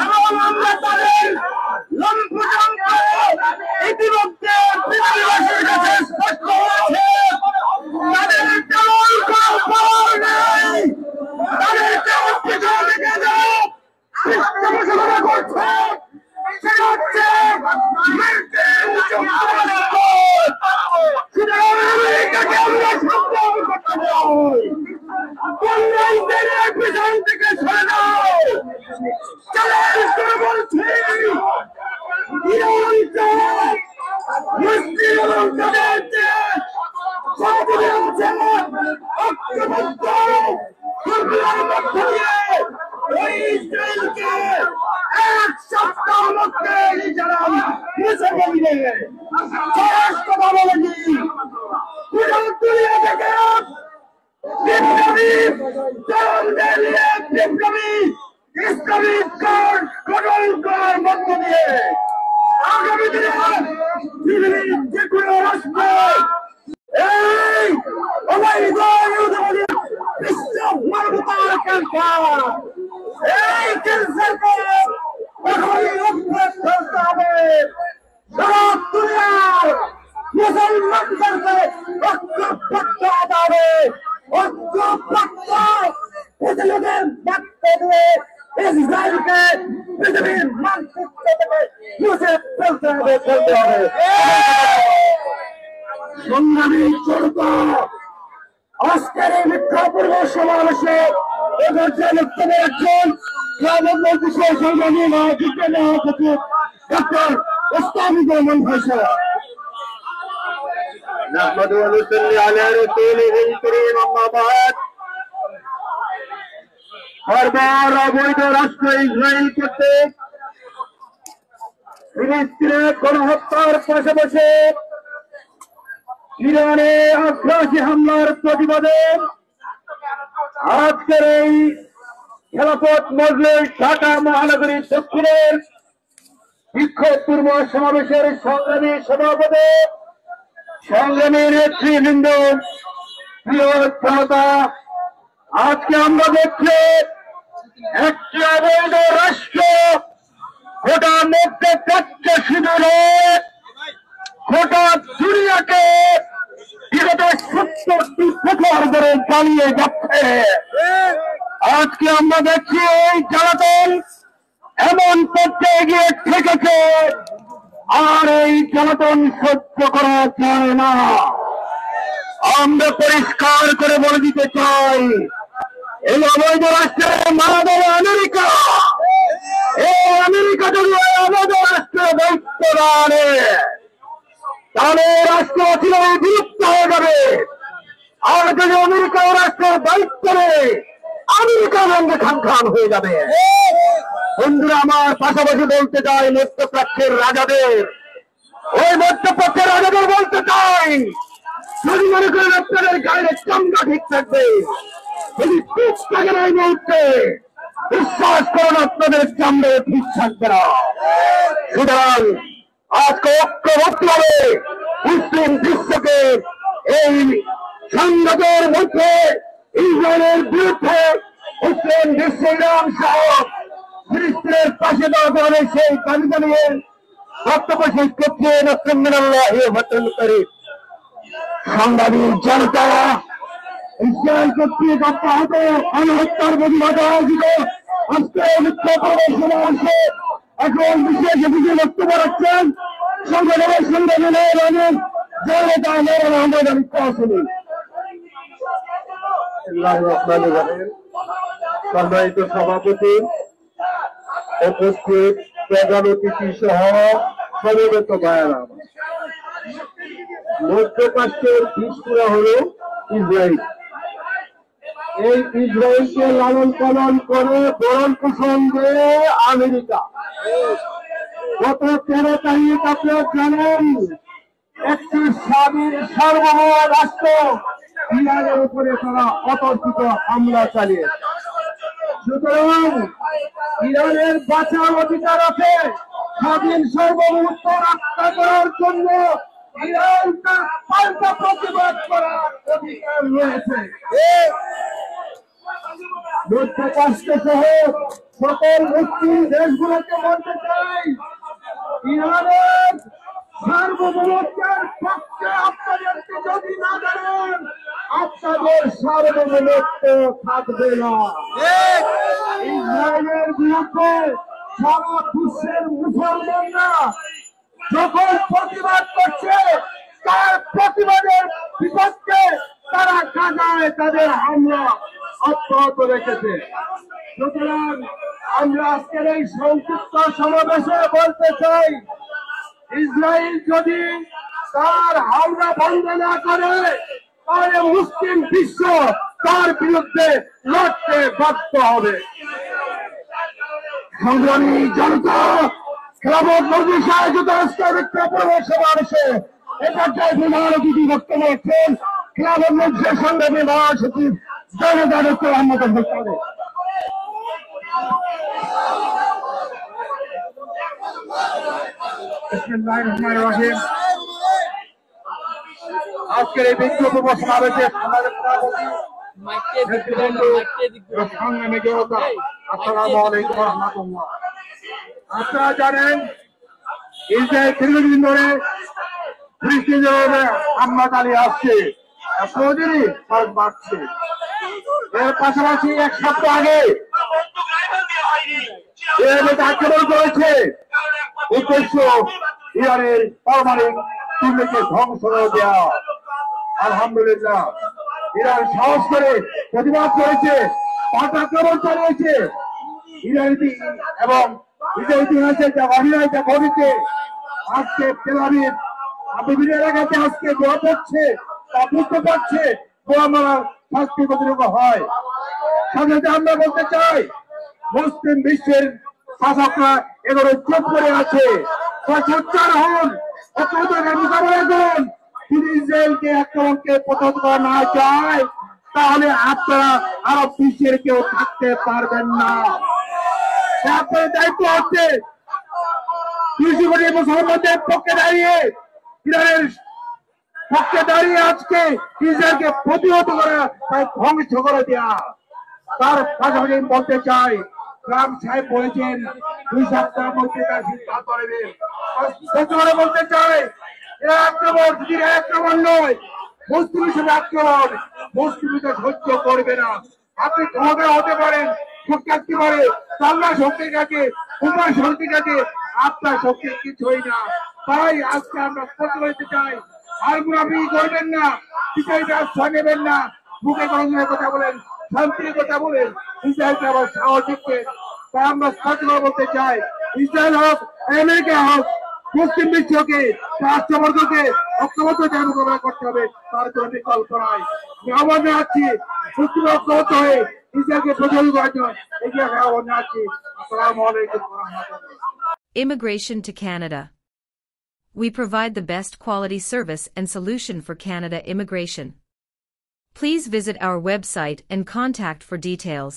এবং আমরা তাদের লম্পজন্ত ইতিমধ্যে পৃথিবীবাসীর কাছে স্পষ্ট হয়েছে তাদের তেমন কোনো পাওয়ার নেই, তাদেরকে পিছন থেকে যারা পৃষ্ঠপোষকতা করছে সেটা হচ্ছে মার্কিন যুক্তরাষ্ট্র। সুতরাং আমেরিকাকে আমরা সংগ্রাম করতে চাই, কল্যাণের পিছন থেকে সরে দাও। চ্যালেঞ্জ করে বলছি ইরানকে মুসলিম এবং তাদের যে সহযোগী আছে ঐক্যবদ্ধ কর্মীর মধ্য দিয়ে ওই ইসরায়েলকে এক সপ্তাহের মধ্যে ইসরায়েল মুছে ফেলবে। সহজ কথা বলে দিই, পুরো দুনিয়া থেকে বিপ্লবী তরুণদের নিয়ে বিপ্লবী ইসলামিক কোড গঠন মধ্য দিয়ে আগামী দিনে পৃথিবীর যে কোনো রাষ্ট্র এই অবৈধ ইহুদিবাদী বিশ্ব মানবতার ক্যান্সার, এই ক্যান্সারকে কখনই উপরে ফেলতে হবে। সারা দুনিয়ার মুসলমানদেরকে ঐক্যবদ্ধ হতে হবে, ঐক্যবদ্ধ পৃথিবীদের বার্তা দিয়ে ইসরায়েলকে পৃথিবীর মানচিত্র থেকে মুছে ফেলতে হবে। সংগ্রামী জনতা, আজকের এই বিক্ষোভপূর্ণ সমাবেশে বক্তব্য রাখছেন প্রধানমন্ত্রী সংগ্রামী মহাবিজ্ঞান মহাসচিব ডক্টর ইসলামুর রহমান ভাষা। نحمده ونصلي على رسوله الكريم أما بعد। বারবার অবৈধ রাষ্ট্র ইসরায়েল কর্তৃক ফিলিস্তিনে গণহত্যার পাশাপাশি ইরানে আগ্রাসী হামলার প্রতিবাদে আজকের এই খেলাফত মজলিস ঢাকা মহানগরী দক্ষিণের বিক্ষোভপূর্ণ সমাবেশের সংগ্রামী সভাপতি, সংগ্রামী নেতৃবৃন্দ, প্রিয় জনতা, আজকে আমরা দেখছি একটি অবৈধ রাষ্ট্র গোটা মধ্যে প্রাচ্য শিবিরে গোটা দুনিয়াকে বিগত 70টি বছর ধরে চালিয়ে যাচ্ছে। আজকে আমরা দেখছি এই জ্বালাতন এমন পর্যায়ে গিয়ে ঠেকেছে আর এই জ্বালাতন সহ্য করা যায় না। আমরা পরিষ্কার করে বলে দিতে চাই, এই অবৈধ রাষ্ট্রের মারা দেবে আমেরিকা। এই আমেরিকা যদি অবৈধ রাষ্ট্রের দায়িত্ব না আনে তাহলে রাষ্ট্র ছিল বিলুপ্ত হয়ে যাবে। আর যদি আমেরিকা রাষ্ট্রের দায়িত্ব নেই আমেরিকা রঙে খান খান হয়ে যাবে। বন্ধুরা আমার, পাশাপাশি বলতে চাই মধ্যপ্রাচ্যের রাজাদের, ওই মধ্যপ্রাচ্যের রাজাদের বলতে চাই, যদি মনে করেন আপনাদের গায়ের চামড়া ঠিক থাকবে, যদি ঠিক থাকে না এই মুহূর্তে, বিশ্বাস করুন আপনাদের চামড়া ঠিক থাকবে না। সুতরাং আজকে ঐক্যবদ্ধভাবে মুসলিম বিশ্বকে এই সংঘাতের মধ্যে ইসরায়েলের বিরুদ্ধে মুসলিম বিশ্ব ইরান সহ ফিলিস্তিনের পাশে দাঁড়াতে হবে সেই দাবি জানিয়ে বক্তব্য শেষ করছেন সংগ্রামী জনতা। ইসরায়েল কর্তৃক অব্যাহত গণহত্যার প্রতিবাদে আয়োজিত আজকে বিক্ষোভ সমাবেশে এখন বিশেষ অতিথি বক্তব্য রাখছেন সংগঠনের সংগঠনের জনতা আহমেদ আলী কাসেমি। সম্মানিত সভাপতি, উপস্থিত প্রধান অতিথি সহ সমবেত ভাইয়েরা, মধ্যপ্রাচ্যের পিছুরা হল ইসরায়েল। এই ইসরায়েলকে লালন পালন করে বরণ পোষণ দিয়ে আমেরিকা। গত 13 তারিখ আপনারা জানেন একটি স্বাধীন সার্বভৌম রাষ্ট্র ইরানের উপরে তারা অতর্কিত হামলা চালিয়ে। সুতরাং ইরানের বাঁচার অধিকার আছে, স্বাধীন সার্বভৌমত্ব রক্ষা করার জন্য ইরান তার পাল্টা প্রতিবাদ করার অধিকার রয়েছে। মধ্যপ্রাচ্য সহ সকল মুসলিম দেশগুলোকে বলতে চাই, ইরানের সার্বভৌমত্বের পক্ষে আপনাদেরকে যদি না জানেন, আপনাদের সার্বভৌমত্ব থাকবে না। ইসরায়েলের বিরুদ্ধে সারা বিশ্বের মুসলমানরা যখন প্রতিবাদ করছে, তার প্রতিবাদের বিপক্ষে তারা গাজায় তাদের হামলা অব্যাহত রেখেছে। সুতরাং আমরা আজকের এই সংক্ষিপ্ত সমাবেশে বলতে চাই, ইসরায়েল যদি তার হামলা বন্ধ না করে, তাহলে মুসলিম বিশ্ব তার বিরুদ্ধে লড়তে বাধ্য হবে। সংগ্রামী জনতা, খেলাফত মজলিস আয়োজিত আজকের বিক্ষোভ সমাবেশে একাত্তর প্রধান অতিথি বক্তব্য রাখছেন খেলাফত মজলিসের সংগ্রামী মহাসচিব জনতা ডক্টর আহমদ আব্দুল কাদের। বিসমিল্লাহির রহমানির রহিম। আজকের এই বিক্ষোভ সমাবেশে আমাদের সংগ্রামী জনতা, আসসালামু আলাইকুম ওয়া রাহমাতুল্লাহ। আপনারা জানেন, ইসরায়েল দীর্ঘদিন ধরে ফিলিস্তিনিদের হামলা চালিয়ে আসছে, প্রতিদিনই খরচ বাড়ছে। এর পাশাপাশি এক সপ্তাহ আগে আক্রমণ করেছে, উদ্দেশ্য ইরানের পারমাণবিক চুল্লিকে ধ্বংস করে দেওয়া। আলহামদুলিল্লাহ, ইরান সাহস করে প্রতিবাদ করেছে, পাল্টা আক্রমণ চালিয়েছে। এবং ইসরায়েল ইতিহাসে যা অভিনয় যা ঘটেছে, আজকে তেল আবিব বিভিন্ন এলাকাতে আজকে দোয়া পড়ছে, তা বুঝতে পারছে গোলামারা শাস্তি কতটুকু হয়। সাথে আমরা বলতে চাই, মুসলিম বিশ্বের শাসকরা এগুলো চুপ করে আছে, সোচ্চার হন, ঐক্যবদ্ধভাবে মোকাবেলা করুন। যদি ইসরায়েলকে আক্রমণকে প্রতিহত করা না যায়, তাহলে আপনারা আরব বিশ্বের কেউ থাকতে পারবেন না। আপনার দায়িত্ব হচ্ছে 200 কোটি মুসলমানদের পক্ষে দাঁড়িয়ে, ইরানের পক্ষে দাঁড়িয়ে আজকে ইসরায়েলকে প্রতিহত করা, তাই ধ্বংস করে দেওয়া। তার পাশাপাশি বলতে চাই, ট্রাম্প সাহেব বলেছেন 2 সপ্তাহের মধ্যে তার সিদ্ধান্ত নেবেন। বলতে চাই, এরা আক্রমণ যদি আক্রমণ নয়, মুসলিম হিসেবে আক্রমণ মুসলিমরা সহ্য করবে না। আপনি ক্ষমতা হতে পারেন, শক্তি থাকতে পারে, আল্লাহ শক্তির কাছে, উমার শক্তির কাছে আপনার শক্তি কিছুই না। তাই আজকে আমরা স্পষ্ট করতে চাই, আর মুনাফিকি করবেন না, বিষয়টা আশ্রয় নেবেন না। মুখে গরমের কথা বলেন, শান্তির কথা বলেন, ইসরায়েলকে আবার সাহস দিচ্ছেন। তাই আমরা স্পষ্ট করে বলতে চাই, ইসরায়েল হোক, আমেরিকা হোক, মুসলিম বিশ্বকে, রাষ্ট্রবর্গকে ঐক্যবদ্ধ মোকাবেলা করতে হবে, তার কোনো বিকল্প নাই। আমি আহ্বান জানাচ্ছি, মুসলিম ঐক্যবদ্ধ হয়ে ইসরায়েলকে প্রতিহত করার জন্য এগিয়ে আসা আহ্বান জানাচ্ছি। আসসালামু আলাইকুম ওয়া রাহমাতুল্লাহ। Immigration to Canada. We provide the best quality service and solution for Canada immigration. Please visit our website and contact for details.